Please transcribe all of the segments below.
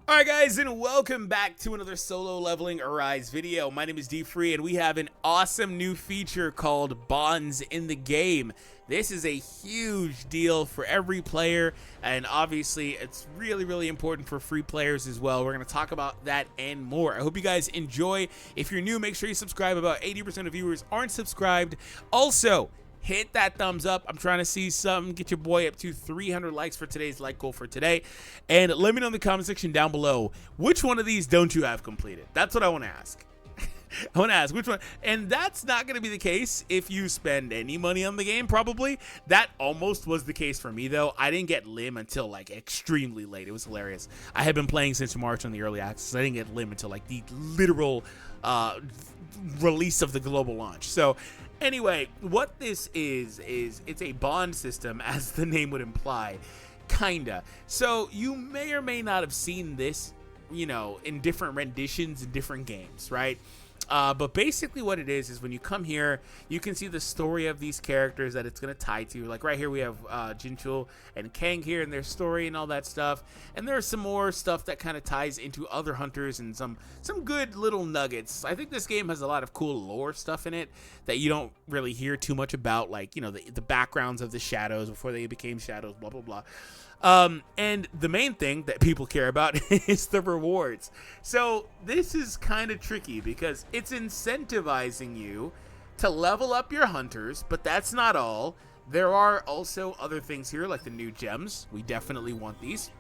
Alright guys, and welcome back to another solo leveling Arise video. My name is DFree, and we have an awesome new feature called Bonds in the game. This is a huge deal for every player, and obviously it's really important for free players as well. We're going to talk about that and more. I hope you guys enjoy. If you're new, make sure you subscribe. About 80% of viewers aren't subscribed. Also, hit that thumbs up. I'm trying to see something. Get your boy up to 300 likes for today's like goal for today. And let me know in the comment section down below, which one of these don't you have completed? That's what I want to ask. I want to ask which one. And that's not going to be the case if you spend any money on the game, probably. That almost was the case for me, though. I didn't get Lim until, like, extremely late. It was hilarious. I had been playing since March on the early access. I didn't get Lim until, like, the literal release of the global launch. So anyway, what this is it's a bond system, as the name would imply, kinda. So you may or may not have seen this, you know, in different renditions in different games, right? But basically what it is when you come here, you can see the story of these characters that it's going to tie to. Like right here we have Jinchul and Kang here and their story and all that stuff. And there's some more stuff that kind of ties into other hunters and some good little nuggets. I think this game has a lot of cool lore stuff in it that you don't really hear too much about, like, you know, the backgrounds of the shadows before they became shadows, blah, blah, blah. And the main thing that people care about is the rewards. So this is kind of tricky because it's incentivizing you to level up your hunters, but that's not all. There are also other things here, like the new gems. We definitely want these.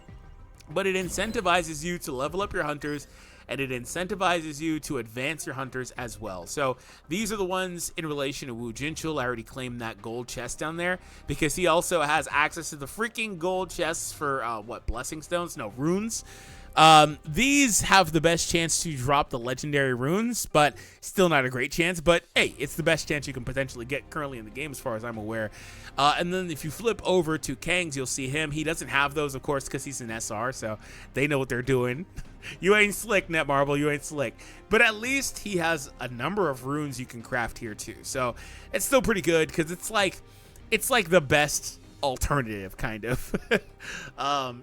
But it incentivizes you to level up your hunters, and it incentivizes you to advance your hunters as well. So these are the ones in relation to Wu Jinchul. I already claimed that gold chest down there because he also has access to the freaking gold chests for what, blessing stones? No, runes. These have the best chance to drop the legendary runes, but still not a great chance. But hey, it's the best chance you can potentially get currently in the game as far as I'm aware. And then if you flip over to Kang's, you'll see him. He doesn't have those, of course, because he's an SR, so they know what they're doing. You ain't slick, Netmarble, you ain't slick. But at least he has a number of runes you can craft here too. So it's still pretty good because it's like the best alternative, kind of.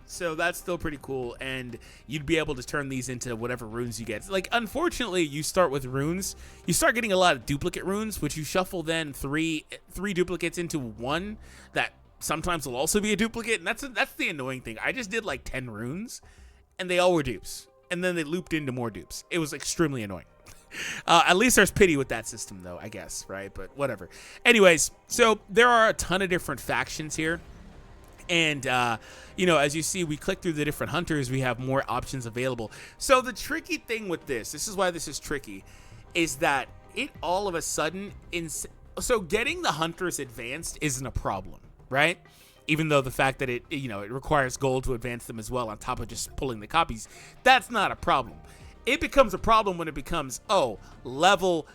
So that's still pretty cool, and you'd be able to turn these into whatever runes you get. Like, unfortunately, you start with runes, you start getting a lot of duplicate runes, which you shuffle then three duplicates into one that sometimes will also be a duplicate, and that's the annoying thing. I just did like 10 runes and they all were dupes, and then they looped into more dupes. It was extremely annoying. At least there's pity with that system, though, I guess, right? But whatever. Anyways, so there are a ton of different factions here. And, you know, as you see, we click through the different hunters, we have more options available. So the tricky thing with this is why this is tricky, is that it all of a sudden, so getting the hunters advanced isn't a problem, right? Even though the fact that it requires gold to advance them as well, on top of just pulling the copies, that's not a problem. It becomes a problem when it becomes, oh, level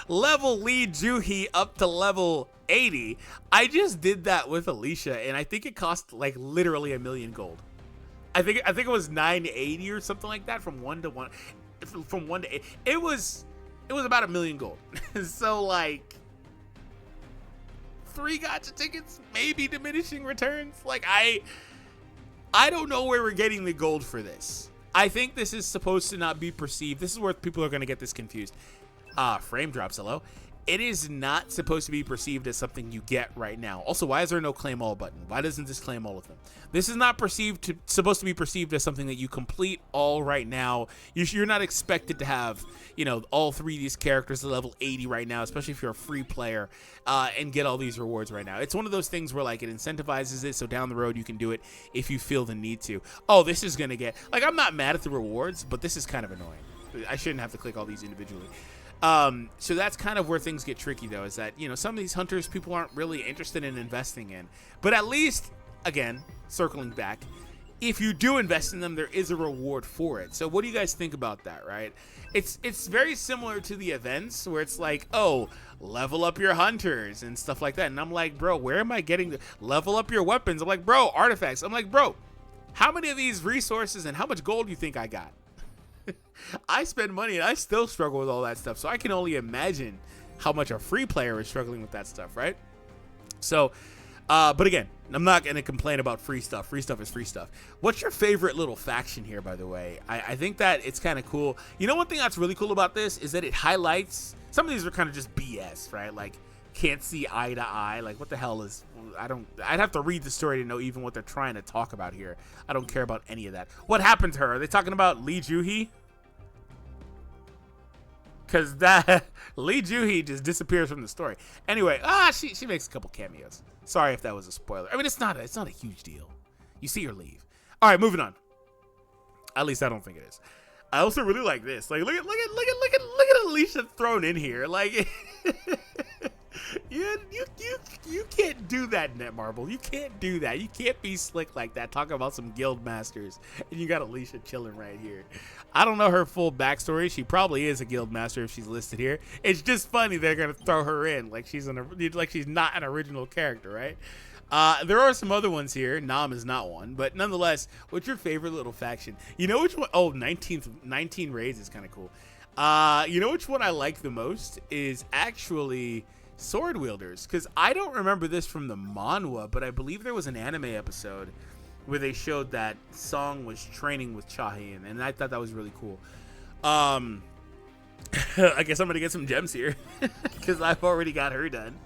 lead Juhi up to level 80. I just did that with Alicia, and I think it cost like literally 1 million gold. I think it was 980 or something like that from 1 to 1. From 1 to 8. It was about 1 million gold. So like 3 gacha tickets, maybe diminishing returns. Like I don't know where we're getting the gold for this. I think this is supposed to not be perceived. This is where people are going to get this confused. Frame drops, hello. It is not supposed to be perceived as something you get right now. Also, why is there no claim all button? Why doesn't this claim all of them? This is not supposed to be perceived as something that you complete all right now. You're not expected to have, you know, all 3 of these characters at level 80 right now, especially if you're a free player, and get all these rewards right now. It's one of those things where, like, it incentivizes it, so down the road you can do it if you feel the need to. Oh, this is gonna get, like, I'm not mad at the rewards, but this is kind of annoying. I shouldn't have to click all these individually. So that's kind of where things get tricky, though, is that, you know, some of these hunters people aren't really interested in investing in. But at least, again, circling back, if you do invest in them, there is a reward for it. So what do you guys think about that, right? It's very similar to the events where it's like, oh, level up your hunters and stuff like that. And I'm like, bro, where am I getting the level up your weapons? I'm like, bro, artifacts. I'm like, bro, how many of these resources and how much gold do you think I got? I spend money and I still struggle with all that stuff. So I can only imagine how much a free player is struggling with that stuff, right? So But again, I'm not going to complain about free stuff. Free stuff is free stuff. What's your favorite little faction here, by the way? I think that it's kind of cool. You know, one thing that's really cool about this is that it highlights, some of these are kind of just BS, right? Like, can't see eye to eye. Like, what the hell is, I'd have to read the story to know even what they're trying to talk about here. I don't care about any of that. What happened to her? Are they talking about Lee Juhee? Because that Lee Juhee just disappears from the story. Anyway, she makes a couple cameos. Sorry if that was a spoiler. I mean, it's not a huge deal. You see her leave. All right, moving on. At least I don't think it is. I also really like this. Like, look at Alicia thrown in here. Like, you can't do that, Netmarble. You can't do that. You can't be slick like that. Talking about some guild masters, and you got Alicia chilling right here. I don't know her full backstory. She probably is a guild master if she's listed here. It's just funny they're gonna throw her in like she's not an original character, right? There are some other ones here. Nam is not one, but nonetheless, what's your favorite little faction? You know which one? Oh, 19 raids is kind of cool. You know which one I like the most is actually sword wielders, because I don't remember this from the manhwa, but I believe there was an anime episode where they showed that Song was training with Chahin, and I thought that was really cool. I guess I'm gonna get some gems here because I've already got her done.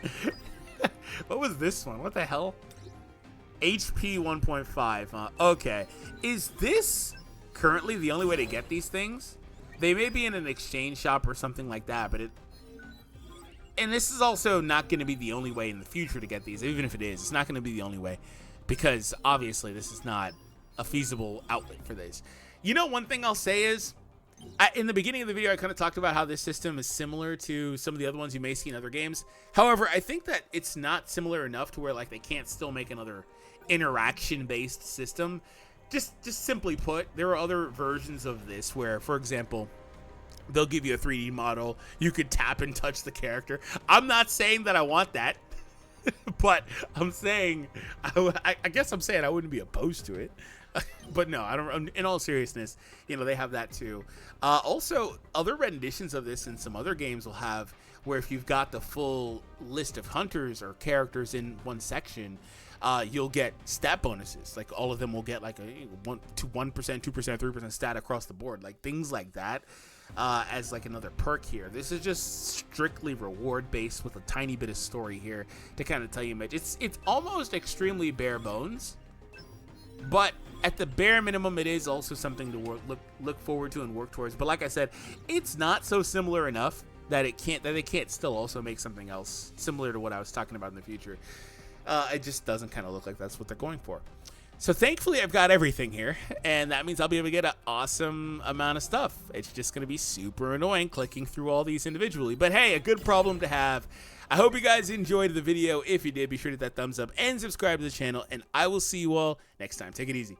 What was this one? What the hell? HP 1.5. Okay. Is this currently the only way to get these things? They may be in an exchange shop or something like that, but and this is also not going to be the only way in the future to get these. Even if it is, it's not going to be the only way, because obviously this is not a feasible outlet for this. You know, one thing I'll say is, in the beginning of the video, I kind of talked about how this system is similar to some of the other ones you may see in other games. However, I think that it's not similar enough to where like they can't still make another interaction-based system. Just simply put, there are other versions of this where, for example, they'll give you a 3D model. You could tap and touch the character. I'm not saying that I want that, but I'm saying, I guess I'm saying I wouldn't be opposed to it. But no, I don't. In all seriousness, you know, they have that too. Also, other renditions of this in some other games will have where if you've got the full list of hunters or characters in one section, you'll get stat bonuses. Like all of them will get like a 1%, 2%, 3% stat across the board, like things like that. As like another perk here. This is just strictly reward based with a tiny bit of story here to kind of tell you, Mitch. It's almost extremely bare bones, but at the bare minimum, it is also something to look forward to and work towards. But like I said, it's not so similar enough that they can't still also make something else similar to what I was talking about in the future. It just doesn't kind of look like that's what they're going for. So thankfully, I've got everything here, and that means I'll be able to get an awesome amount of stuff. It's just going to be super annoying clicking through all these individually. But hey, a good problem to have. I hope you guys enjoyed the video. If you did, be sure to hit that thumbs up and subscribe to the channel, and I will see you all next time. Take it easy.